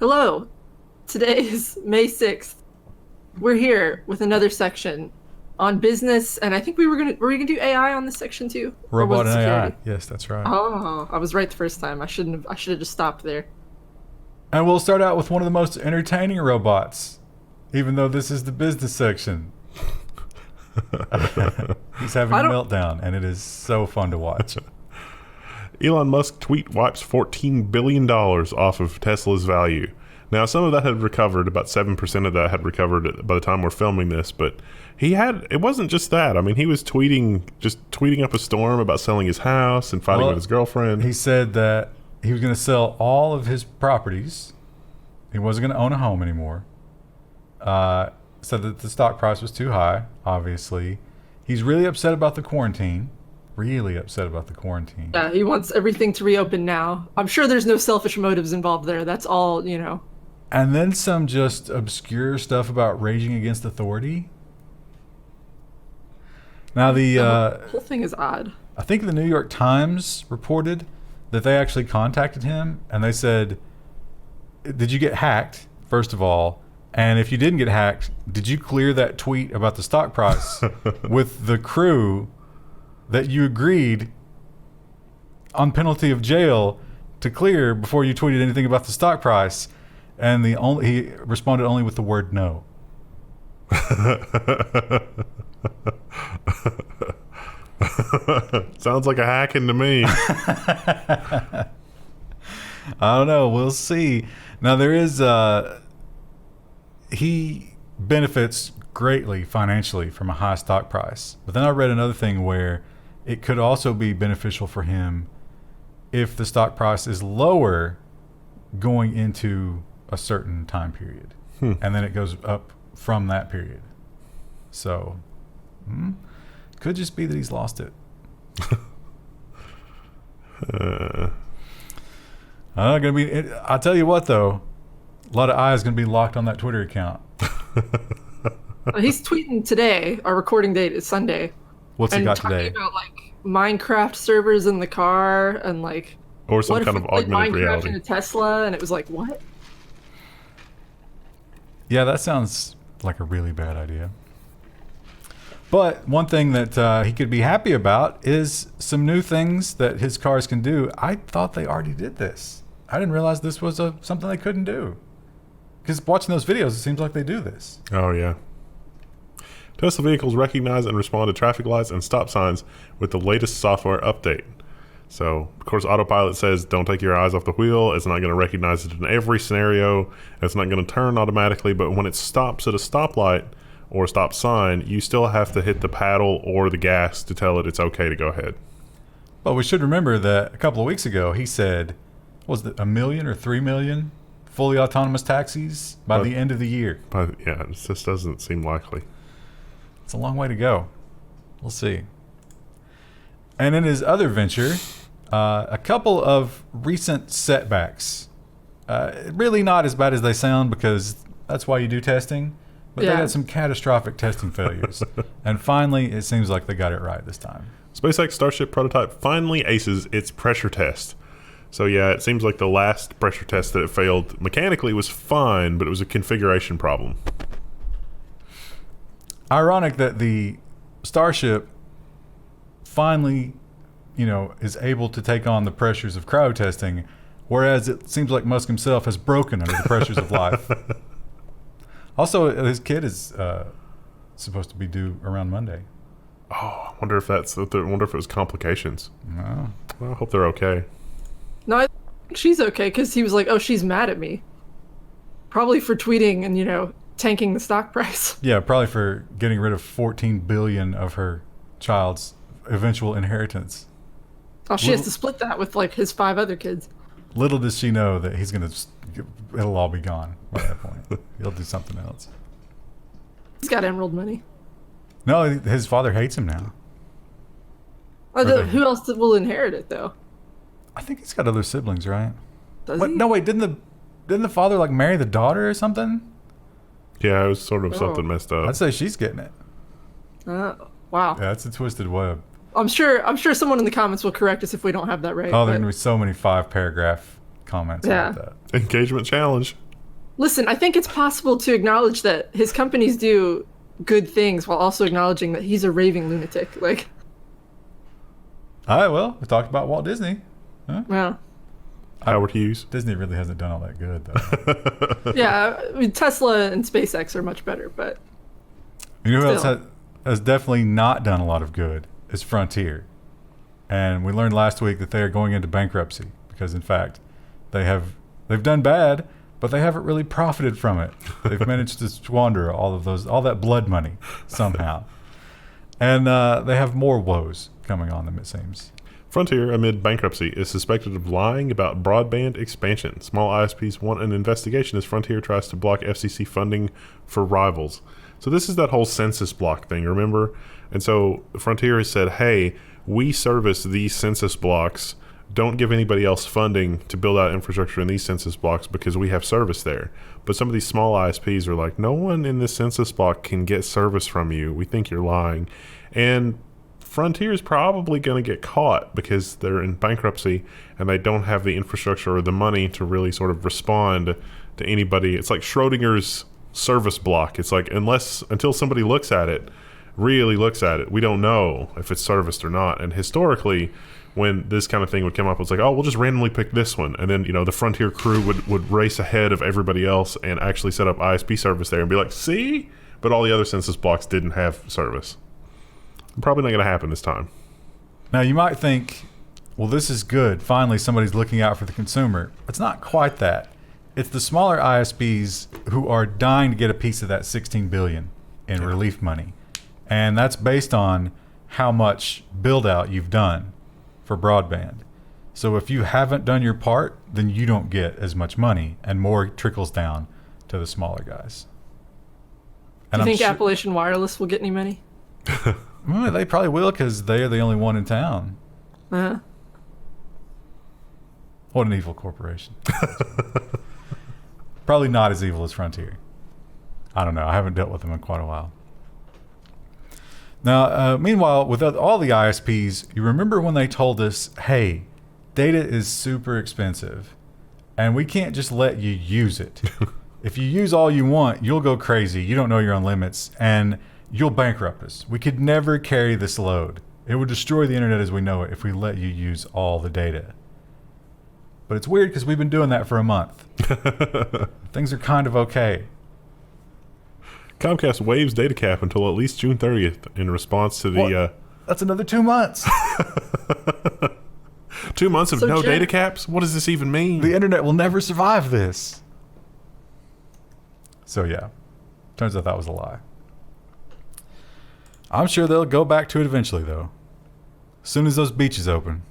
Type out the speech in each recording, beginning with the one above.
Hello. Today is May 6th. We're here with another section on business, and I think were we gonna do AI on this section too? Robot and AI. Yes, that's right. Oh, I was right the first time. I should have just stopped there. And we'll start out with one of the most entertaining robots, even though this is the business section. He's having a meltdown, and it is so fun to watch. Elon Musk tweet wipes $14 billion off of Tesla's value. Now, some of that had recovered, about 7% of that had recovered by the time we're filming this, but it wasn't just that. I mean, he was tweeting up a storm about selling his house and fighting with his girlfriend. He said that he was going to sell all of his properties. He wasn't going to own a home anymore. Said that the stock price was too high, obviously. He's really upset about the quarantine. Yeah, he wants everything to reopen now. I'm sure there's no selfish motives involved there. That's all, And then some just obscure stuff about raging against authority. Now the whole thing is odd. I think the New York Times reported that they actually contacted him and they said, "Did you get hacked, first of all? And if you didn't get hacked, did you clear that tweet about the stock price with the crew that you agreed on penalty of jail to clear before you tweeted anything about the stock price?" And he responded only with the word no. Sounds like a hacking to me. I don't know. We'll see. Now there is he benefits greatly financially from a high stock price. But then I read another thing where it could also be beneficial for him if the stock price is lower going into a certain time period. And then it goes up from that period. So, could just be that he's lost it. I'll tell you what, though. A lot of eyes going to be locked on that Twitter account. He's tweeting today. Our recording date is Sunday. What's he got today? Talking about Minecraft servers in the car and or some kind of augmented Minecraft reality in a Tesla, and it was like, what? Yeah, that sounds like a really bad idea. But one thing that he could be happy about is some new things that his cars can do. I thought they already did this. I didn't realize this was something they couldn't do. Because watching those videos, it seems like they do this. Oh, yeah. Tesla vehicles recognize and respond to traffic lights and stop signs with the latest software update. So, of course, autopilot says don't take your eyes off the wheel. It's not going to recognize it in every scenario. It's not going to turn automatically. But when it stops at a stoplight or a stop sign, you still have to hit the paddle or the gas to tell it it's okay to go ahead. But we should remember that a couple of weeks ago, he said, was it 1 million or 3 million fully autonomous taxis by the end of the year? Yeah, it just doesn't seem likely. It's a long way to go. We'll see. And in his other venture, a couple of recent setbacks. Really not as bad as they sound because that's why you do testing. But they had some catastrophic testing failures. And finally, it seems like they got it right this time. SpaceX Starship prototype finally aces its pressure test. So yeah, it seems like the last pressure test that it failed mechanically was fine, but it was a configuration problem. Ironic that the Starship finally, is able to take on the pressures of cryo testing, whereas it seems like Musk himself has broken under the pressures of life. Also, his kid is supposed to be due around Monday. Oh, I wonder if it was complications. No. Well, I hope they're okay. No, I think she's okay because he was like, oh, she's mad at me. Probably for tweeting and, tanking the stock price. Yeah, probably for getting rid of 14 billion of her child's eventual inheritance. Oh, she has to split that with his 5 other kids. Little does she know that it'll all be gone by that point. He'll do something else. He's got emerald money. No, his father hates him now. Who else will inherit it though? I think he's got other siblings, right? Does he? No, wait. Didn't the father marry the daughter or something? Yeah, it was sort of something messed up. I'd say she's getting it. Wow. Yeah, that's a twisted web. I'm sure someone in the comments will correct us if we don't have that right. Oh, there are going to be so many 5-paragraph comments about that. Engagement challenge. Listen, I think it's possible to acknowledge that his companies do good things while also acknowledging that he's a raving lunatic. Like, All right, well, we talked about Walt Disney. Huh? well, Howard Hughes. Disney really hasn't done all that good, though. yeah, I mean, Tesla and SpaceX are much better, but You know who else Still. has definitely not done a lot of good? Is Frontier. And we learned last week that they are going into bankruptcy because, in fact, they've done bad, but they haven't really profited from it. They've managed to squander all that blood money somehow. And they have more woes coming on them, it seems. Frontier, amid bankruptcy, is suspected of lying about broadband expansion. Small ISPs want an investigation as Frontier tries to block FCC funding for rivals. So this is that whole census block thing, remember? And so Frontier has said, hey, we service these census blocks. Don't give anybody else funding to build out infrastructure in these census blocks because we have service there. But some of these small ISPs are like, no one in this census block can get service from you. We think you're lying. And Frontier is probably going to get caught because they're in bankruptcy and they don't have the infrastructure or the money to really sort of respond to anybody. It's like Schrodinger's service block. It's like until somebody looks at it, really looks at it, we don't know if it's serviced or not. And historically, when this kind of thing would come up, it's like, oh, we'll just randomly pick this one. And then, the Frontier crew would race ahead of everybody else and actually set up ISP service there and be like, see? But all the other census blocks didn't have service. Probably not going to happen this time. Now, you might think, well, this is good. Finally, somebody's looking out for the consumer. It's not quite that. It's the smaller ISPs who are dying to get a piece of that $16 billion in relief money. And that's based on how much build-out you've done for broadband. So if you haven't done your part, then you don't get as much money, and more trickles down to the smaller guys. do you think Appalachian Wireless will get any money? Well, they probably will because they are the only one in town. Uh-huh. What an evil corporation. Probably not as evil as Frontier. I don't know. I haven't dealt with them in quite a while. Now, meanwhile, with all the ISPs, you remember when they told us, hey, data is super expensive, and we can't just let you use it. If you use all you want, you'll go crazy. You don't know your own limits, and you'll bankrupt us. We could never carry this load. It would destroy the internet as we know it if we let you use all the data. But it's weird because we've been doing that for a month. Things are kind of okay. Comcast waives data cap until at least June 30th in response to the... That's another 2 months. 2 months of So no Jen- data caps? What does this even mean? The internet will never survive this. So yeah, turns out that was a lie. I'm sure they'll go back to it eventually, though. As soon as those beaches open.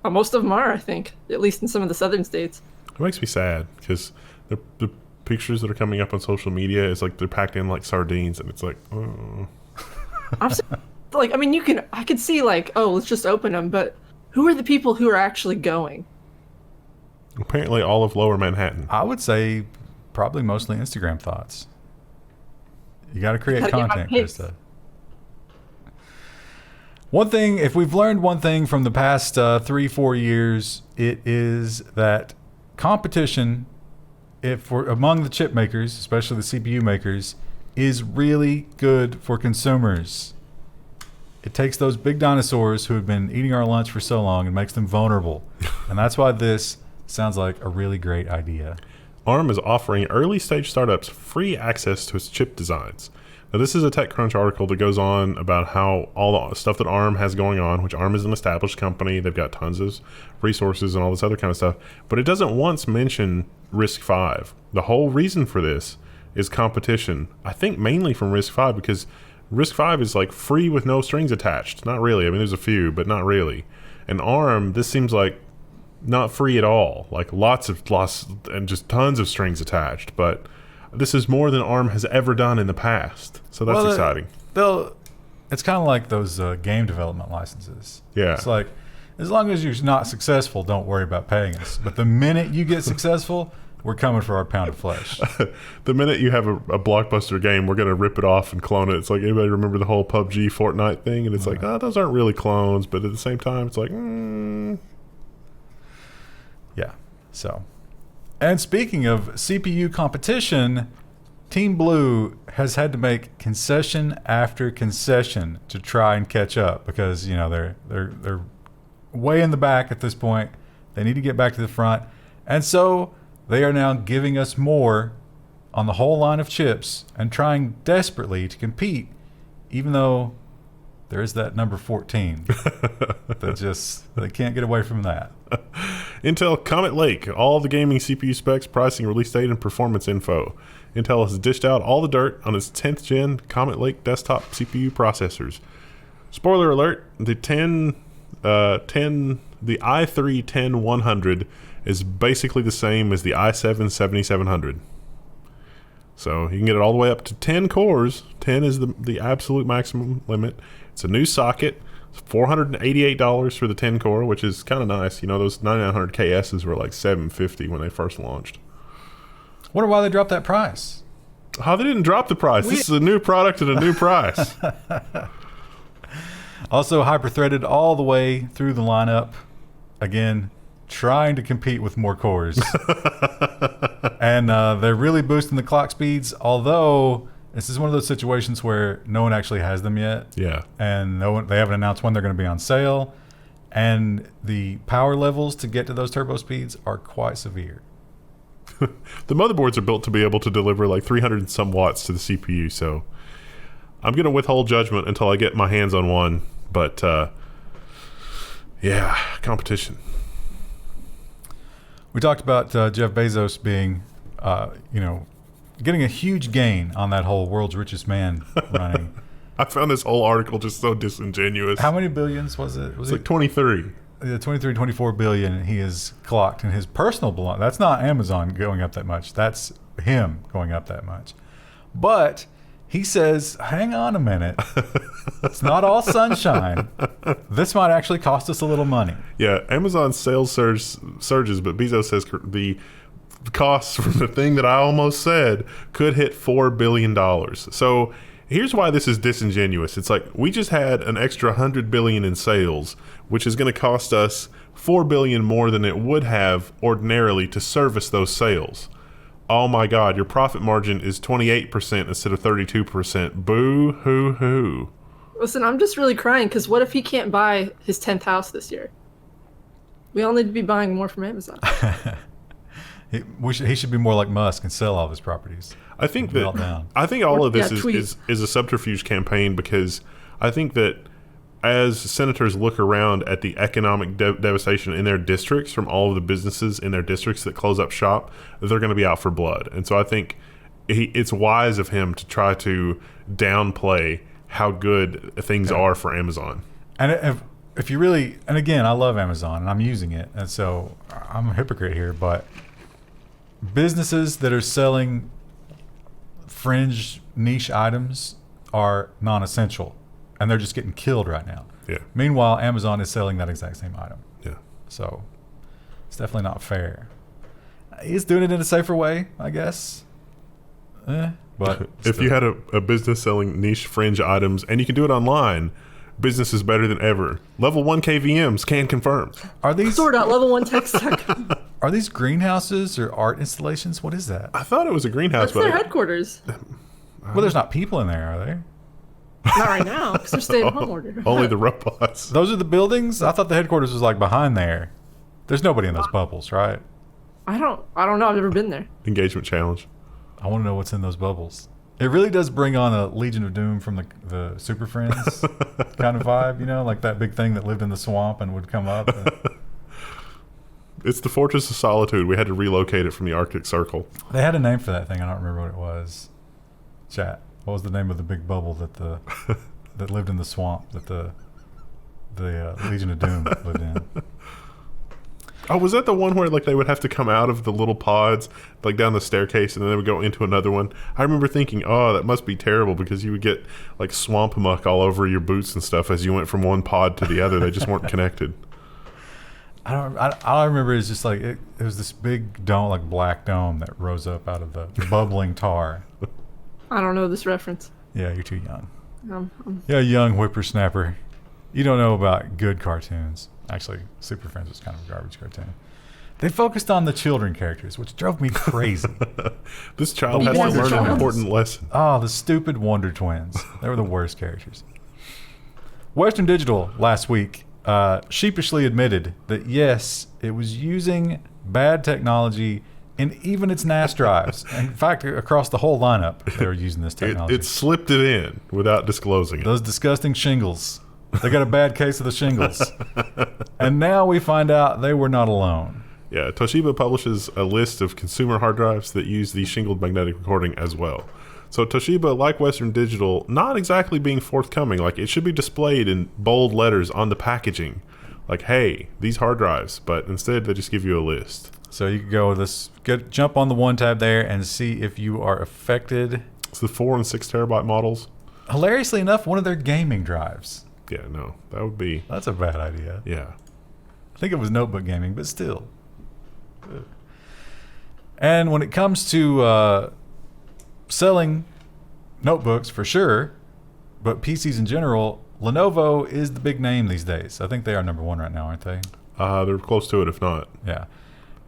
Most of them are, I think, at least in some of the southern states. It makes me sad because the pictures that are coming up on social media is like they're packed in like sardines, and it's like, oh. I'm so, like, I mean, I could see like, oh, let's just open them, but who are the people who are actually going? Apparently all of Lower Manhattan. I would say probably mostly Instagram thoughts. You got to create Gotta get my content, pics. Krista. One thing, if we've learned one thing from the past 3-4 years, it is that competition, among the chip makers, especially the CPU makers, is really good for consumers. It takes those big dinosaurs who have been eating our lunch for so long and makes them vulnerable. And that's why this sounds like a really great idea. ARM is offering early-stage startups free access to its chip designs. Now, this is a TechCrunch article that goes on about how all the stuff that ARM has going on, which ARM is an established company. They've got tons of resources and all this other kind of stuff. But it doesn't once mention RISC-V. The whole reason for this is competition. I think mainly from RISC-V because RISC-V is like free with no strings attached. Not really. I mean, there's a few, but not really. And ARM, this seems like not free at all. Like lots and just tons of strings attached. But this is more than ARM has ever done in the past. So that's exciting. It's kind of like those game development licenses. Yeah. It's like, as long as you're not successful, don't worry about paying us. But the minute you get successful, we're coming for our pound of flesh. The minute you have a blockbuster game, we're going to rip it off and clone it. It's like, anybody remember the whole PUBG Fortnite thing? And it's like, oh, those aren't really clones. But at the same time, it's like, Yeah. So, And speaking of CPU competition, Team Blue has had to make concession after concession to try and catch up because they're way in the back at this point. They need to get back to the front, and so they are now giving us more on the whole line of chips and trying desperately to compete, even though there is that number 14 they can't get away from that. Intel Comet Lake, all the gaming CPU specs, pricing, release date, and performance info. Intel has dished out all the dirt on its 10th gen Comet Lake desktop CPU processors. Spoiler alert, the i3-10100 is basically the same as the i7-7700. So you can get it all the way up to 10 cores. 10 is the absolute maximum limit. It's a new socket. It's $488 for the 10 core, which is kind of nice. Those 9900 KSs were like $750 when they first launched. Wonder why they dropped that price. Oh, they didn't drop the price. This is a new product at a new price. Also hyper-threaded all the way through the lineup. Again, trying to compete with more cores. And they're really boosting the clock speeds, although this is one of those situations where no one actually has them yet. Yeah. And they haven't announced when they're going to be on sale. And the power levels to get to those turbo speeds are quite severe. The motherboards are built to be able to deliver like 300 and some watts to the CPU, so I'm going to withhold judgment until I get my hands on one. But yeah, competition. We talked about Jeff Bezos being, getting a huge gain on that whole world's richest man running. I found this whole article just so disingenuous. How many billions was it? It's like 23. 24 billion he has clocked in his personal belongings. That's not Amazon going up that much. That's him going up that much. But he says, hang on a minute. It's not all sunshine. This might actually cost us a little money. Yeah, Amazon's sales surges, but Bezos says the costs from the thing that I almost said could hit $4 billion. So here's why this is disingenuous. It's like we just had an extra $100 billion in sales, which is going to cost us $4 billion more than it would have ordinarily to service those sales. Oh my God, your profit margin is 28% instead of 32%. Boo hoo hoo. Listen, I'm just really crying because what if he can't buy his 10th house this year? We all need to be buying more from Amazon. He should be more like Musk and sell all of his properties. I think all of this is a subterfuge campaign, because I think that as senators look around at the economic devastation in their districts from all of the businesses in their districts that close up shop, they're going to be out for blood. And so I think it's wise of him to try to downplay how good things are for Amazon. And if you really, and again, I love Amazon and I'm using it, and so I'm a hypocrite here, but businesses that are selling fringe niche items are non-essential, and they're just getting killed right now. Yeah. Meanwhile, Amazon is selling that exact same item. Yeah. So it's definitely not fair. He's doing it in a safer way, I guess. But if you had a business selling niche fringe items and you can do it online, business is better than ever. Level 1 KVMs can confirm. Are these Store.level1tech.com. Are these greenhouses or art installations? What is that? I thought it was a greenhouse. That's their headquarters. Well, there's not people in there, are there? Not right now, because they're staying at home order. Only the robots. Those are the buildings? I thought the headquarters was like behind there. There's nobody in those bubbles, right? I don't know. I've never been there. Engagement challenge. I want to know what's in those bubbles. It really does bring on a Legion of Doom from the Super Friends kind of vibe, like that big thing that lived in the swamp and would come up. It's the Fortress of Solitude. We had to relocate it from the Arctic Circle. They had a name for that thing. I don't remember what it was. Chat. What was the name of the big bubble that lived in the swamp that the Legion of Doom lived in? Oh, was that the one where they would have to come out of the little pods, down the staircase, and then they would go into another one? I remember thinking, oh, that must be terrible, because you would get swamp muck all over your boots and stuff as you went from one pod to the other. They just weren't connected. All I remember is just it was this big dome, black dome that rose up out of the bubbling tar. I don't know this reference. Yeah, you're too young. Yeah, young whippersnapper. You don't know about good cartoons. Actually, Super Friends was kind of a garbage cartoon. They focused on the children characters, which drove me crazy. This child The has to Wonder learn an Twins. important lesson. Oh, the stupid Wonder Twins. They were the worst characters. Western Digital last week sheepishly admitted that, yes, it was using bad technology in even its NAS drives. In fact, across the whole lineup, they were using this technology. It slipped it in without disclosing it. Those disgusting shingles. They got a bad case of the shingles. And now we find out they were not alone. Yeah, Toshiba publishes a list of consumer hard drives that use the shingled magnetic recording as well. So Toshiba, like Western Digital, not exactly being forthcoming. Like, it should be displayed in bold letters on the packaging. Like, hey, these hard drives. But instead, they just give you a list. So you can go with this, jump on the one tab there and see if you are affected. It's the 4 and 6 terabyte models. Hilariously enough, one of their gaming drives. Yeah, no, that would be... That's a bad idea. Yeah. I think it was notebook gaming, but still. And when it comes to selling notebooks, for sure, but PCs in general, Lenovo is the big name these days. I think they are number one right now, aren't they? They're close to it, if not. Yeah.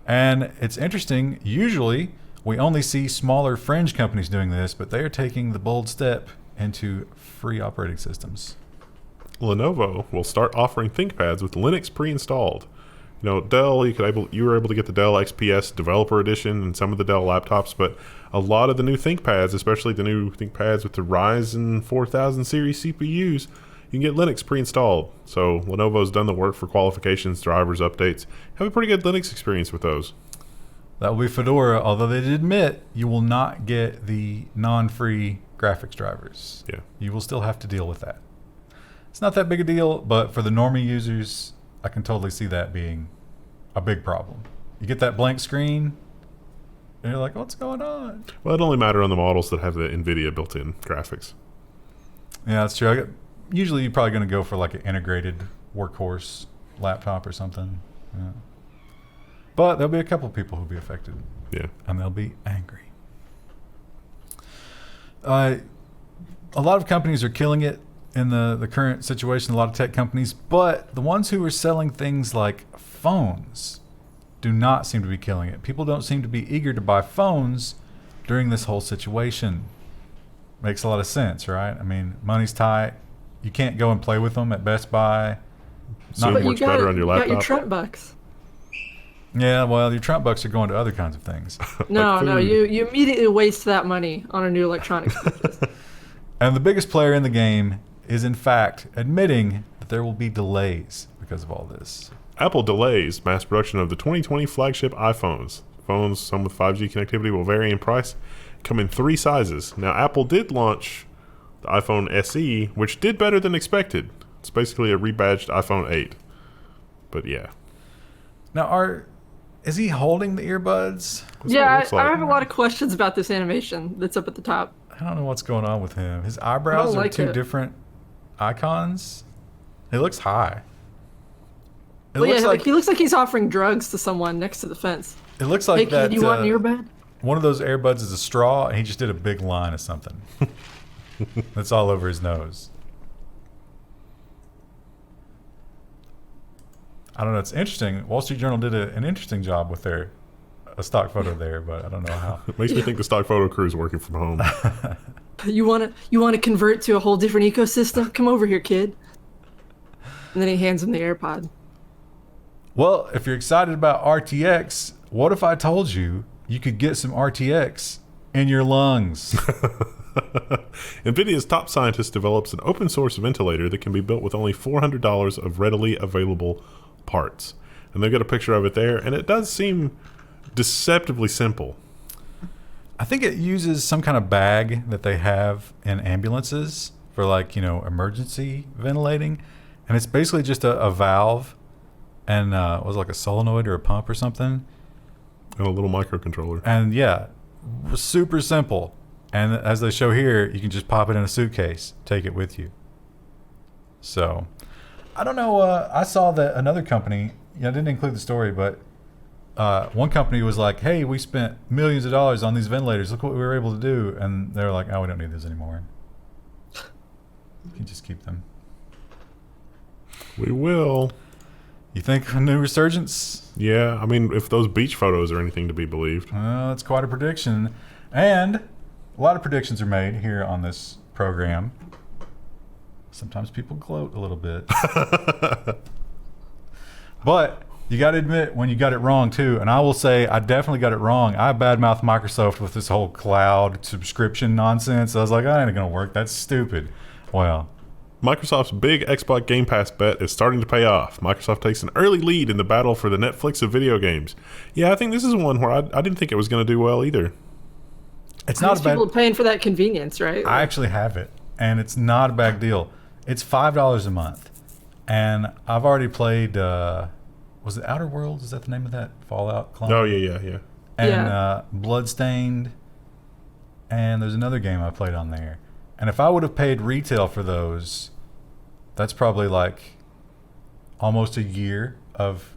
And it's interesting. Usually, we only see smaller fringe companies doing this, but they are taking the bold step into free operating systems. Lenovo will start offering ThinkPads with Linux pre-installed. You know, Dell, you were able to get the Dell XPS Developer Edition and some of the Dell laptops, but a lot of the new ThinkPads, especially the new ThinkPads with the Ryzen 4000 series CPUs, you can get Linux pre-installed. So Lenovo's done the work for qualifications, drivers, updates. Have a pretty good Linux experience with those. That will be Fedora, although they did admit you will not get the non-free graphics drivers. Yeah. You will still have to deal with that. It's not that big a deal, but for the normie users, I can totally see that being a big problem. You get that blank screen, and you're like, what's going on? Well, it only matters on the models that have the Nvidia built-in graphics. Yeah, that's true. Usually you're probably going to go for like an integrated workhorse laptop or something. Yeah. But there'll be a couple of people who'll be affected. Yeah. And they'll be angry. A lot of companies are killing it in the current situation, a lot of tech companies, but the ones who are selling things like phones do not seem to be killing it. People don't seem to be eager to buy phones during this whole situation. Makes a lot of sense, right? I mean, money's tight. You can't go and play with them at Best Buy. So But it works better on your you got laptop. your Trump bucks. Yeah, well, your Trump bucks are going to other kinds of things. No, no, food. you immediately waste that money on a new electronics purchase. And the biggest player in the game is, in fact, admitting that there will be delays because of all this. Apple delays mass production of the 2020 flagship iPhones. Phones, some with 5G connectivity, will vary in price, come in 3 sizes. Now, Apple did launch the iPhone SE, which did better than expected. It's basically a rebadged iPhone 8. But yeah. Now, is he holding the earbuds? That's what it Yeah, looks I like. have a lot of questions about this animation that's up at the top. I don't know what's going on with him. His eyebrows are like two it. different icons. He looks high. It Well, looks yeah, like he looks like he's offering drugs to someone next to the fence. it looks Hey, like kid, that. you want an earbud? One of those earbuds is a straw, and he just did a big line of something. That's all over his nose. I don't know. It's interesting. Wall Street Journal did an interesting job with a stock photo there, but I don't know how. It makes me think the stock photo crew is working from home. You wanna convert to a whole different ecosystem? Come over here, kid. And then he hands him the AirPod. Well, if you're excited about RTX, what if I told you you could get some RTX in your lungs? Nvidia's top scientist develops an open source ventilator that can be built with only $400 of readily available parts. And they've got a picture of it there, and it does seem deceptively simple. I think it uses some kind of bag that they have in ambulances for, like, emergency ventilating. And it's basically just a valve and was it like a solenoid or a pump or something. And a little microcontroller. And yeah, super simple. And as they show here, you can just pop it in a suitcase, take it with you. So, I don't know. I saw that another company, I didn't include the story, but one company was like, hey, we spent millions of dollars on these ventilators. Look what we were able to do. And they're like, oh, we don't need these anymore. You can just keep them. We will. You think a new resurgence? Yeah, I mean, if those beach photos are anything to be believed. Well, it's quite a prediction. And a lot of predictions are made here on this program. Sometimes people gloat a little bit. But you got to admit when you got it wrong, too. And I will say I definitely got it wrong. I badmouthed Microsoft with this whole cloud subscription nonsense. I was like, that ain't going to work. That's stupid. Well, Microsoft's big Xbox Game Pass bet is starting to pay off. Microsoft takes an early lead in the battle for the Netflix of video games. Yeah, I think this is one where I didn't think it was going to do well either. it's not a bad... People are paying for that convenience, right? I actually have it, and it's not a bad deal. It's $5 a month. And I've already played, was it Outer Worlds? Is that the name of that Fallout clone? Oh, yeah. And Bloodstained. And there's another game I played on there. And if I would have paid retail for those, that's probably like almost a year of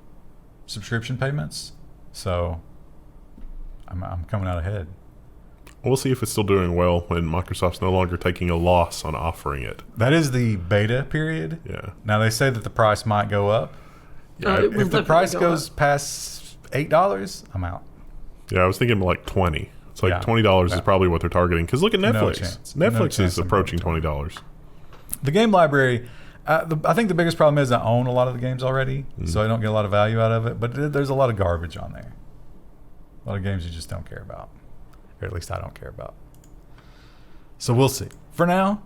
subscription payments. So I'm coming out ahead. We'll see if it's still doing well when Microsoft's no longer taking a loss on offering it. That is the beta period. Yeah. Now they say that the price might go up. Yeah, it will If the definitely price go goes up. past $8, I'm out. Yeah, I was thinking like 20. It's like Yeah. $20 is Yeah. probably what they're targeting. Because look at No Netflix. chance. Netflix No chance is I'm approaching going $20. The game library, I think the biggest problem is I own a lot of the games already, so I don't get a lot of value out of it. But there's a lot of garbage on there. A lot of games you just don't care about. Or at least I don't care about. So we'll see. For now,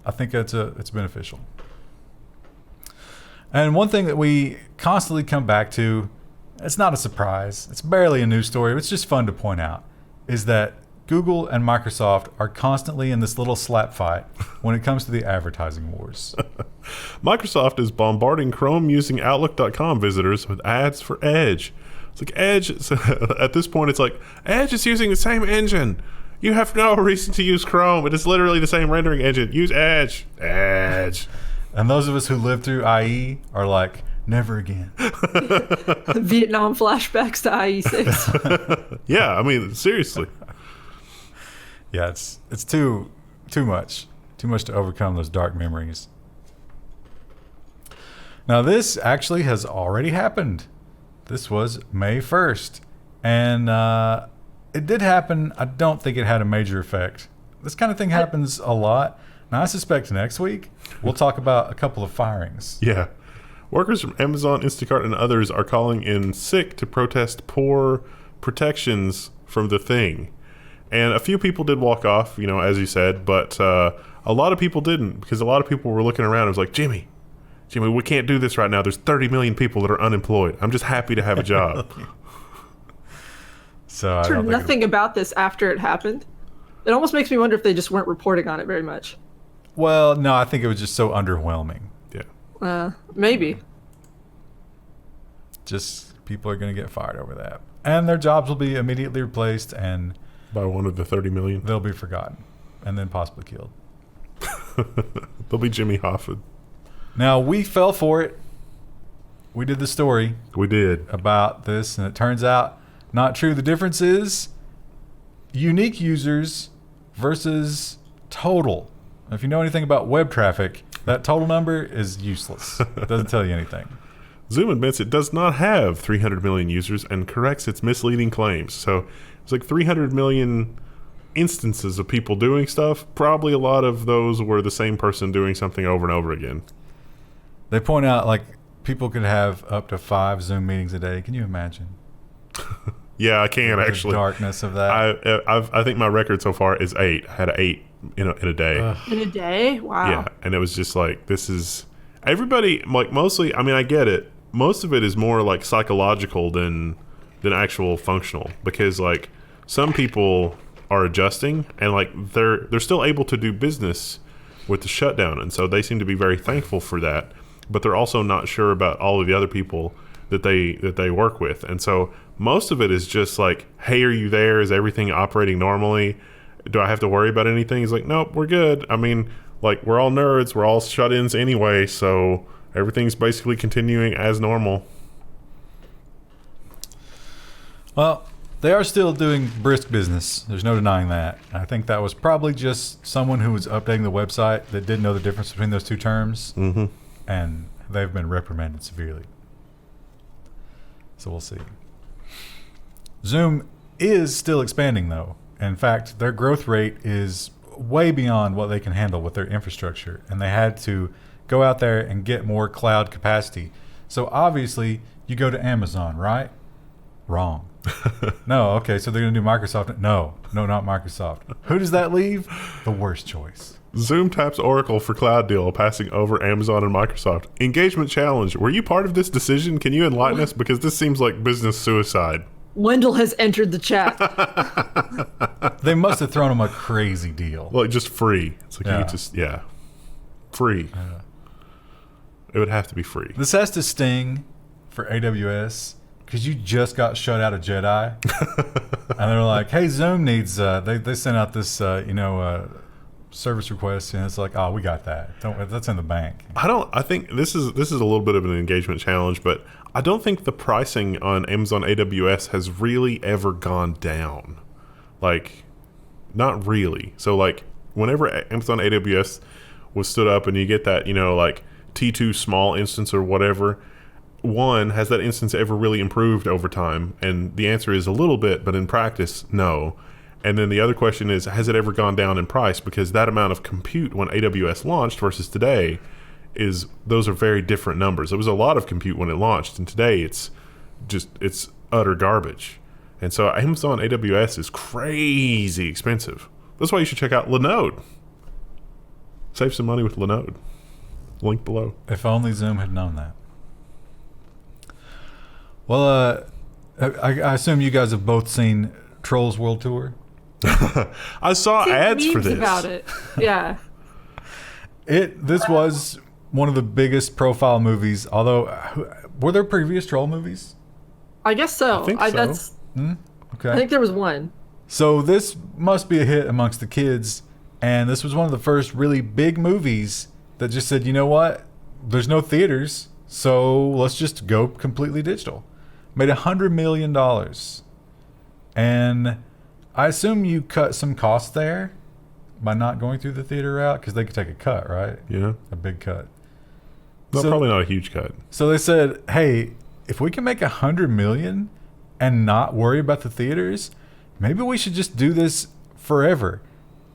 I think it's beneficial. And one thing that we constantly come back to, it's not a surprise, it's barely a news story, it's just fun to point out, is that Google and Microsoft are constantly in this little slap fight when it comes to the advertising wars. Microsoft is bombarding Chrome using Outlook.com visitors with ads for Edge. It's like Edge, at this point, it's like, Edge is using the same engine. You have no reason to use Chrome. It is literally the same rendering engine. Use Edge. Edge. And those of us who lived through IE are like, never again. Vietnam flashbacks to IE6. Yeah, I mean, seriously. Yeah, it's too much to overcome those dark memories. Now this actually has already happened. This was May 1st, and it did happen. I don't think it had a major effect. This kind of thing happens a lot. Now I suspect next week we'll talk about a couple of firings. Yeah. Workers from Amazon, Instacart, and others are calling in sick to protest poor protections from the thing. And a few people did walk off, as you said, but a lot of people didn't, because a lot of people were looking around and was like, Jimmy, we can't do this right now. There's 30 million people that are unemployed. I'm just happy to have a job. So I Heard don't think nothing about this after it happened. It almost makes me wonder if they just weren't reporting on it very much. well, no, I think it was just so underwhelming. Yeah. Maybe. Just people are going to get fired over that. And their jobs will be immediately replaced, and By one of the 30 million. they'll be forgotten and then possibly killed. They'll be Jimmy Hoffa. Now, we fell for it. We did the story We did. about this, and it turns out not true. The difference is unique users versus total. If you know anything about web traffic, that total number is useless. It doesn't tell you anything. Zoom admits it does not have 300 million users and corrects its misleading claims. So it's like 300 million instances of people doing stuff. Probably a lot of those were the same person doing something over and over again. They point out, like, people could have up to 5 Zoom meetings a day. Can you imagine? Yeah, I can The actually. darkness of that. I think my record so far is 8. I had 8 in a day. In a day? Wow. Yeah, and it was just like, this is everybody, like, mostly, I mean, I get it. Most of it is more like psychological than actual functional, because like some people are adjusting and like they're still able to do business with the shutdown, and so they seem to be very thankful for that, but they're also not sure about all of the other people that they work with. And so most of it is just like, hey, are you there? Is everything operating normally? Do I have to worry about anything? He's like, nope, we're good. I mean, like, we're all nerds, we're all shut-ins anyway, so everything's basically continuing as normal. Well, they are still doing brisk business. There's no denying that. I think that was probably just someone who was updating the website that didn't know the difference between those two terms, and they've been reprimanded severely. So we'll see. Zoom is still expanding, though. In fact, their growth rate is way beyond what they can handle with their infrastructure, and they had to go out there and get more cloud capacity. So obviously, you go to Amazon, right? Wrong. No, okay, so they're going to do Microsoft. No, not Microsoft. Who does that leave? The worst choice. Zoom taps Oracle for cloud deal, passing over Amazon and Microsoft. Engagement challenge. Were you part of this decision? Can you enlighten us? Because this seems like business suicide. Wendell has entered the chat. They must have thrown him a crazy deal. Like, just free. It's like, you just, free. Yeah. It would have to be free. This has to sting for AWS because you just got shut out of Jedi. And they're like, hey, Zoom needs, they sent out this, service request, and it's like, oh, we got that. That's in the bank. I think this is a little bit of an engagement challenge, but I don't think the pricing on Amazon AWS has really ever gone down. Like, not really. So, like, whenever Amazon AWS was stood up and you get that, like T2 small instance or whatever, one, has that instance ever really improved over time? And the answer is a little bit, but in practice, no. And then the other question is, has it ever gone down in price? Because that amount of compute when AWS launched versus today those are very different numbers. It was a lot of compute when it launched, and today it's utter garbage. And so Amazon AWS is crazy expensive. That's why you should check out Linode. Save some money with Linode. Link below. If only Zoom had known that. Well, I assume you guys have both seen Trolls World Tour. I saw ads for this. About it. Yeah. This was one of the biggest profile movies, although were there previous Troll movies? I guess so. I think so. Okay. I think there was one. So this must be a hit amongst the kids, and this was one of the first really big movies that just said, you know what? There's no theaters, so let's just go completely digital. Made $100 million. And I assume you cut some costs there by not going through the theater route, because they could take a cut, right? Yeah. A big cut. No, probably not a huge cut. So they said, hey, if we can make $100 million and not worry about the theaters, maybe we should just do this forever.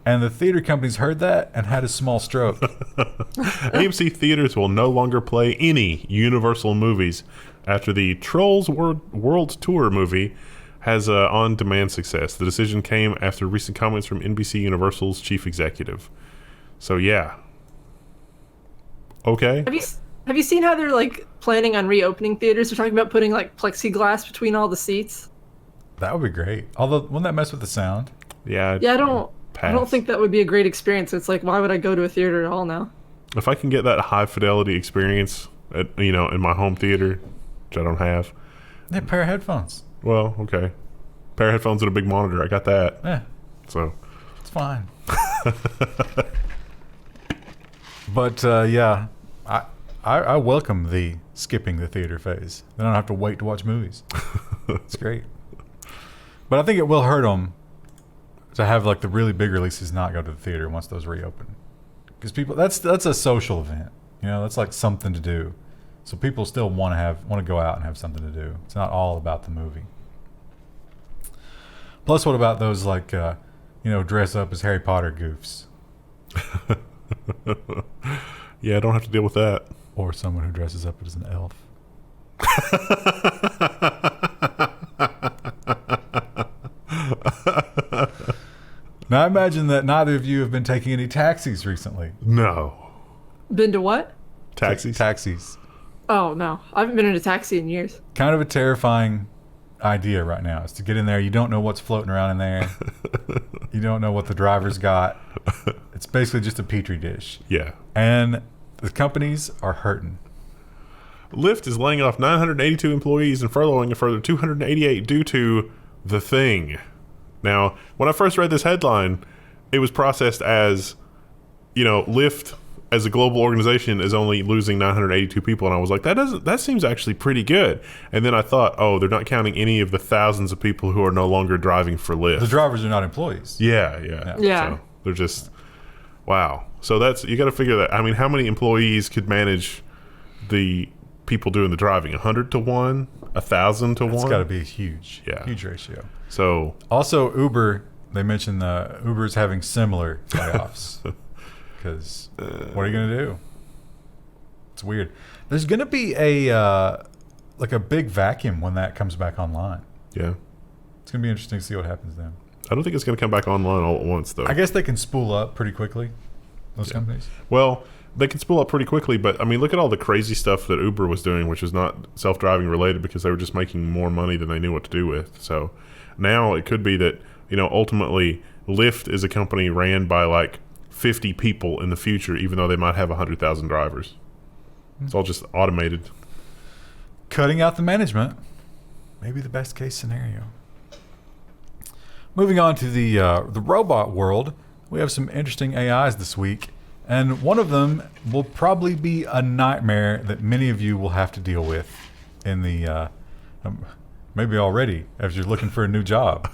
And the theater companies heard that and had a small stroke. AMC Theaters will no longer play any Universal movies after the Trolls World Tour movie has on-demand success. The decision came after recent comments from NBC Universal's chief executive. So, yeah. Okay. Have you seen how they're, like, planning on reopening theaters? They're talking about putting, like, plexiglass between all the seats. That would be great. Although, wouldn't that mess with the sound? Yeah. Yeah, I don't think that would be a great experience. It's like, why would I go to a theater at all now? If I can get that high-fidelity experience, in my home theater, which I don't have. Yeah, pair of headphones. Well, okay. Pair of headphones and a big monitor. I got that. Yeah. So. It's fine. But, yeah. I welcome the skipping the theater phase. Then I don't have to wait to watch movies. It's great. But I think it will hurt them to have like the really big releases not go to the theater once those reopen. Because people, that's a social event. That's like something to do. So people still want to go out and have something to do. It's not all about the movie. Plus, what about those like, dress up as Harry Potter goofs? Yeah, I don't have to deal with that. Or someone who dresses up as an elf. Now, I imagine that neither of you have been taking any taxis recently. No. Been to what? Taxis? Taxis. Oh, no. I haven't been in a taxi in years. Kind of a terrifying idea right now is to get in there. You don't know what's floating around in there. You don't know what the driver's got. It's basically just a petri dish. Yeah. And the companies are hurting. Lyft is laying off 982 employees and furloughing a further 288 due to the thing. Now, when I first read this headline, it was processed as, Lyft as a global organization is only losing 982 people, and I was like, that seems actually pretty good. And then I thought, oh, they're not counting any of the thousands of people who are no longer driving for Lyft. The drivers are not employees. Yeah. Yeah. So they're just, wow. So you got to figure that. I mean, how many employees could manage the people doing the driving? 100 to 1? 1,000 to 1. It's got to be a huge ratio. So also Uber, they mentioned Uber's having similar layoffs because what are you going to do? It's weird. There's going to be a big vacuum when that comes back online. Yeah. It's going to be interesting to see what happens then. I don't think it's going to come back online all at once, though. I guess they can spool up pretty quickly, those companies. Well, they can spool up pretty quickly, but I mean, look at all the crazy stuff that Uber was doing, which was not self-driving related because they were just making more money than they knew what to do with. So now it could be that, ultimately Lyft is a company ran by like 50 people in the future, even though they might have 100,000 drivers. It's all just automated. Cutting out the management, maybe the best case scenario. Moving on to the robot world, we have some interesting AIs this week, and one of them will probably be a nightmare that many of you will have to deal with in the maybe already as you're looking for a new job.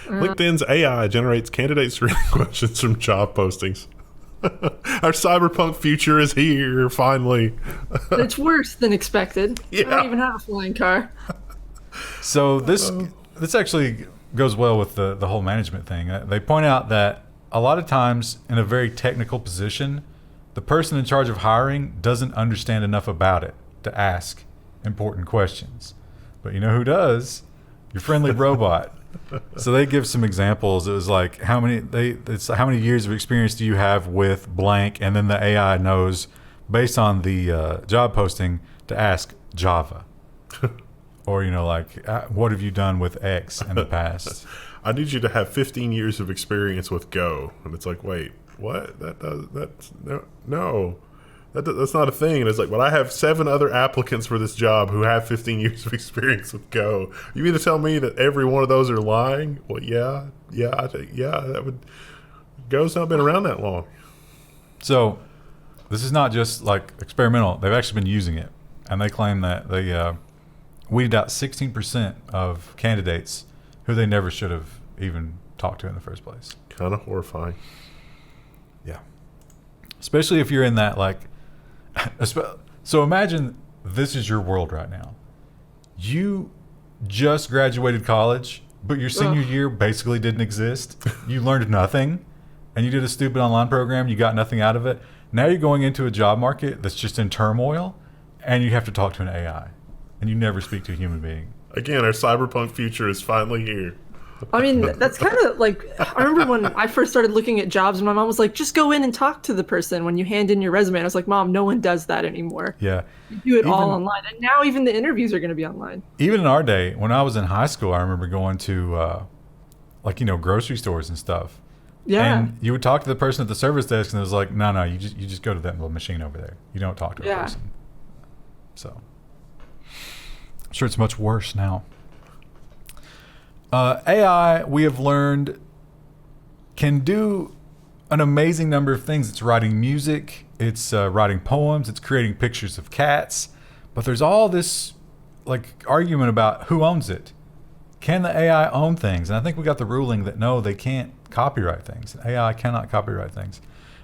LinkedIn's AI generates candidate screening questions from job postings. Our cyberpunk future is here, finally. It's worse than expected. Yeah. I don't even have a flying car. So this actually goes well with the whole management thing. They point out that a lot of times in a very technical position, the person in charge of hiring doesn't understand enough about it to ask important questions. But you know who does? Your friendly robot. So they give some examples. It was like how many years of experience do you have with blank, and then the AI knows based on the job posting to ask Java. Or, what have you done with X in the past? I need you to have 15 years of experience with Go. And it's like, wait, what? That's not a thing. And it's like, but I have 7 other applicants for this job who have 15 years of experience with Go. You mean to tell me that every one of those are lying? Well, that would. Go's not been around that long. So this is not just like experimental. They've actually been using it. And they claim that they weeded out 16% of candidates who they never should have even talked to in the first place. Kind of horrifying. Yeah. Especially if you're in that, so imagine this is your world right now. You just graduated college, but your senior year basically didn't exist. You learned nothing, and you did a stupid online program. You got nothing out of it. Now you're going into a job market that's just in turmoil, and you have to talk to an AI. And you never speak to a human being. Again, our cyberpunk future is finally here. I mean, that's kind of like, I remember when I first started looking at jobs and my mom was like, just go in and talk to the person when you hand in your resume. And I was like, Mom, no one does that anymore. Yeah. You do it all online. And now even the interviews are going to be online. Even in our day, when I was in high school, I remember going to, grocery stores and stuff. Yeah. And you would talk to the person at the service desk and it was like, no, you just go to that little machine over there. You don't talk to a person. So. I'm sure it's much worse now. AI, we have learned, can do an amazing number of things. It's writing music, it's writing poems, it's creating pictures of cats. But there's all this argument about who owns it. Can the AI own things? And I think we got the ruling that no, they can't copyright things. AI cannot copyright things.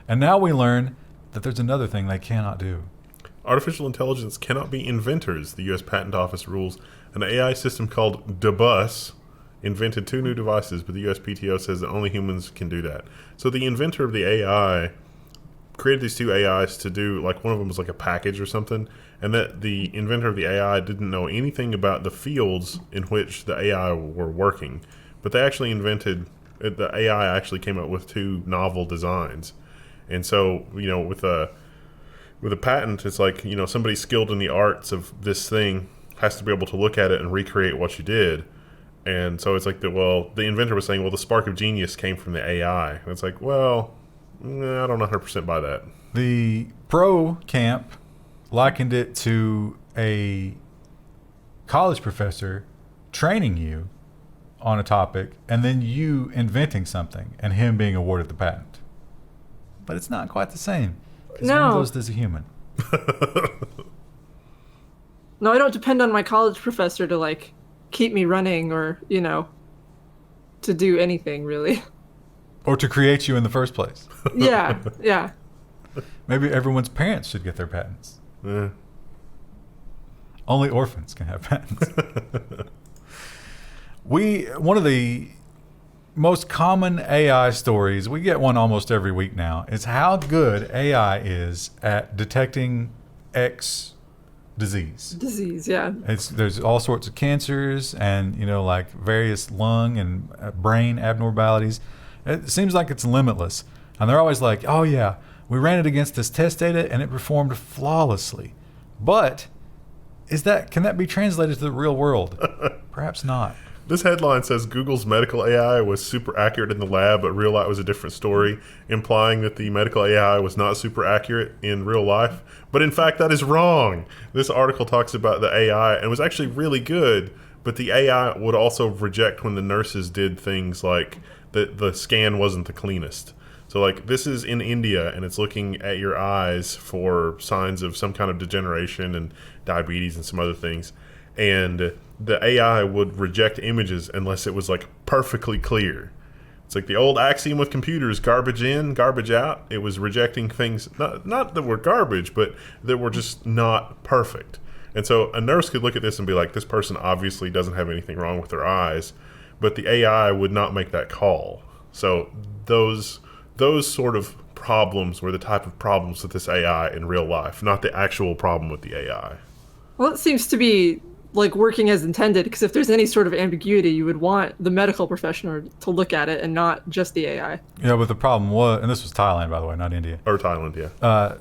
And now we learn that there's another thing they cannot do. Artificial intelligence cannot be inventors, the U.S. Patent Office rules. An AI system called DeBus invented 2 new devices, but the USPTO says that only humans can do that. So the inventor of the AI created these 2 AIs to do, one of them was like a package or something, and that the inventor of the AI didn't know anything about the fields in which the AI were working. But they actually the AI actually came up with 2 novel designs. And so, with a patent, it's like, somebody skilled in the arts of this thing has to be able to look at it and recreate what you did. And so it's like, the inventor was saying, the spark of genius came from the AI. And it's like, I don't 100% buy that. The pro camp likened it to a college professor training you on a topic and then you inventing something and him being awarded the patent. But it's not quite the same. No. One of those is a human. No, I don't depend on my college professor to keep me running or, to do anything really. Or to create you in the first place. Yeah. Maybe everyone's parents should get their patents. Yeah. Only orphans can have patents. One of the most common AI stories, we get one almost every week now, is how good AI is at detecting X disease. Yeah. There's all sorts of cancers and, like various lung and brain abnormalities. It seems like it's limitless. And they're always like, oh yeah, we ran it against this test data and it performed flawlessly. But can that be translated to the real world? Perhaps not. This headline says Google's medical AI was super accurate in the lab, but real life was a different story, implying that the medical AI was not super accurate in real life. But in fact, that is wrong. This article talks about the AI and was actually really good, but the AI would also reject when the nurses did things like the scan wasn't the cleanest. So like this is in India and it's looking at your eyes for signs of some kind of degeneration and diabetes and some other things. And the AI would reject images unless it was like perfectly clear. It's like the old axiom with computers, garbage in, garbage out. It was rejecting things, not that were garbage, but that were just not perfect. And so a nurse could look at this and be like, this person obviously doesn't have anything wrong with their eyes, but the AI would not make that call. So those sort of problems were the type of problems with this AI in real life, not the actual problem with the AI. Well, it seems to be like working as intended, because if there's any sort of ambiguity, you would want the medical professional to look at it and not just the AI. Yeah, but the problem was, and this was Thailand, by the way, not India. Or Thailand, yeah.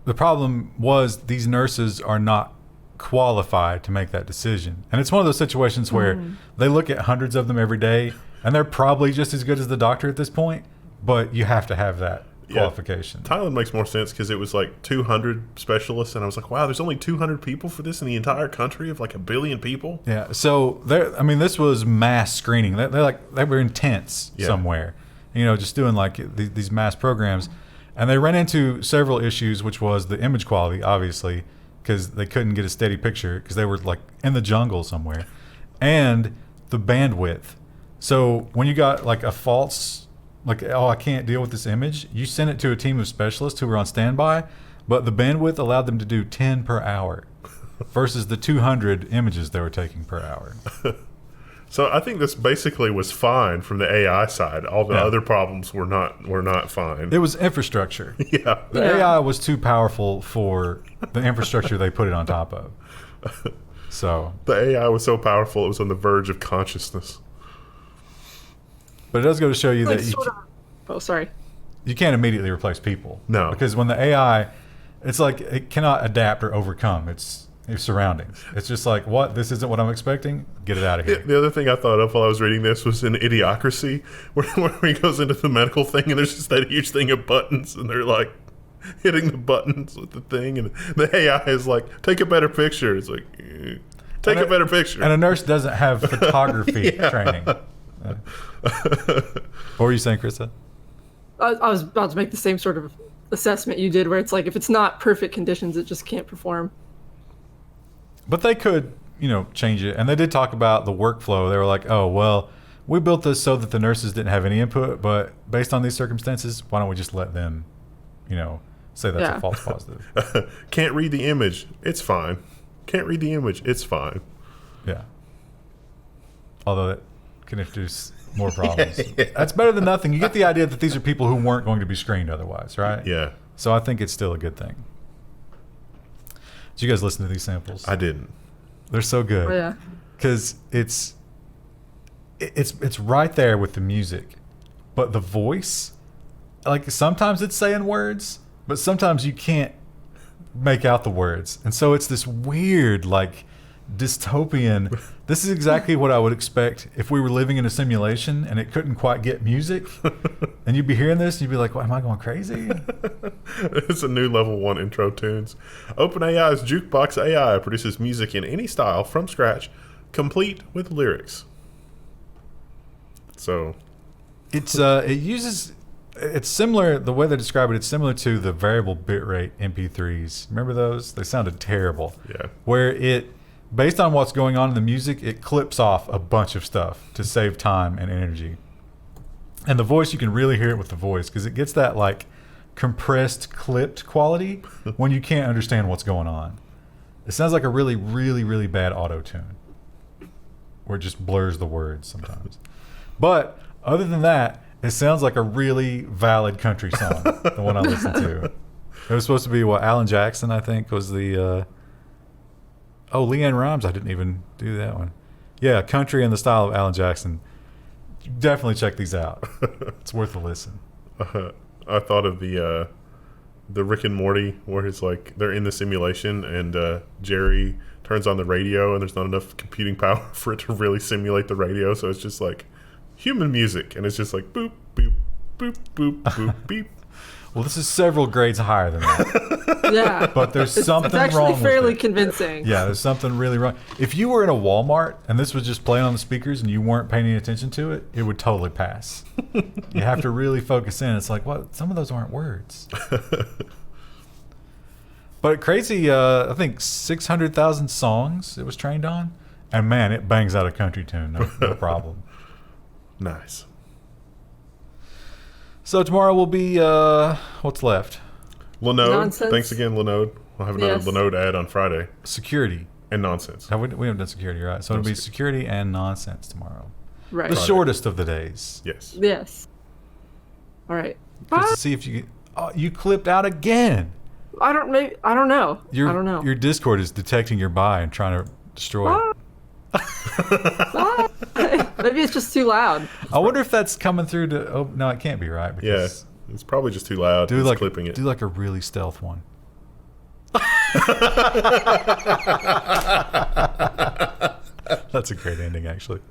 The problem was these nurses are not qualified to make that decision. And it's one of those situations where they look at hundreds of them every day, and they're probably just as good as the doctor at this point, but you have to have that qualification. Thailand makes more sense because it was like 200 specialists, and I was like, wow, there's only 200 people for this in the entire country of like 1 billion people. Yeah, so this was mass screening. They were intense somewhere, just doing like these mass programs, and they ran into several issues, which was the image quality, obviously, because they couldn't get a steady picture because they were like in the jungle somewhere, and the bandwidth. So when you got like a false, like, oh, I can't deal with this image, you sent it to a team of specialists who were on standby, but the bandwidth allowed them to do 10 per hour versus the 200 images they were taking per hour. So I think this basically was fine from the AI side. All the other problems were not fine. It was infrastructure. Yeah. The AI was too powerful for the infrastructure they put it on top of. So the AI was so powerful it was on the verge of consciousness. But it does go to show you Like that you can't immediately replace people. No. Because when the AI, it's like it cannot adapt or overcome its surroundings. It's just like, what? This isn't what I'm expecting? Get it out of here. The other thing I thought of while I was reading this was in Idiocracy, where he goes into the medical thing and there's just that huge thing of buttons and they're like hitting the buttons with the thing and the AI is like, take a better picture. It's like, take a better picture. And a nurse doesn't have photography training. What were you saying, Krista? I was about to make the same sort of assessment you did, where it's like if it's not perfect conditions, it just can't perform. But they could, change it. And they did talk about the workflow. They were like, oh, well, we built this so that the nurses didn't have any input, but based on these circumstances, why don't we just let them, say that's a false positive. Can't read the image. It's fine. Can't read the image. It's fine. Yeah. Although that can introduce more problems. That's better than nothing. You get the idea that these are people who weren't going to be screened otherwise, right? Yeah. So I think it's still a good thing. Did you guys listen to these samples? I didn't. They're so good. Oh, yeah. Because it's right there with the music, but the voice, like sometimes it's saying words, but sometimes you can't make out the words, and so it's this weird like dystopian. This is exactly what I would expect if we were living in a simulation and it couldn't quite get music, and you'd be hearing this and you'd be like, well, am I going crazy? It's a new Level 1 intro tunes. OpenAI's Jukebox AI produces music in any style from scratch, complete with lyrics. So it's it's similar, the way they describe it, it's similar to the variable bitrate MP3s. Remember those? They sounded terrible. Yeah. Where it, based on what's going on in the music, it clips off a bunch of stuff to save time and energy. And the voice, you can really hear it with the voice because it gets that like compressed, clipped quality when you can't understand what's going on. It sounds like a really, really, really bad auto tune, where it just blurs the words sometimes. But other than that, it sounds like a really valid country song. The one I listened to. It was supposed to be Alan Jackson, I think, was the. Leanne Rhymes. I didn't even do that one. Yeah, country in the style of Alan Jackson. Definitely check these out. It's worth a listen. I thought of the Rick and Morty where it's like they're in the simulation and Jerry turns on the radio and there's not enough computing power for it to really simulate the radio, so it's just like human music and it's just like boop boop boop boop boop beep. Well, this is several grades higher than that. Yeah. But there's something wrong with it. It's actually fairly convincing. Yeah, there's something really wrong. If you were in a Walmart and this was just playing on the speakers and you weren't paying any attention to it, it would totally pass. You have to really focus in. It's like, what? Some of those aren't words. But crazy, I think 600,000 songs it was trained on. And man, it bangs out a country tune. No problem. Nice. So tomorrow will be, what's left? Linode. Nonsense. Thanks again, Linode. We'll have another Linode ad on Friday. Security. And nonsense. We haven't done security, right? So it'll be security and nonsense tomorrow. Right. The shortest of the days. Yes. Yes. All right. Just to see if you you clipped out again. I don't know. I don't know. Your Discord is detecting your buy and trying to destroy it. Maybe it's just too loud. I wonder if that's coming through to. Oh no, it can't be right. Because it's probably just too loud. Do clipping it. Do like a really stealth one. That's a great ending, actually.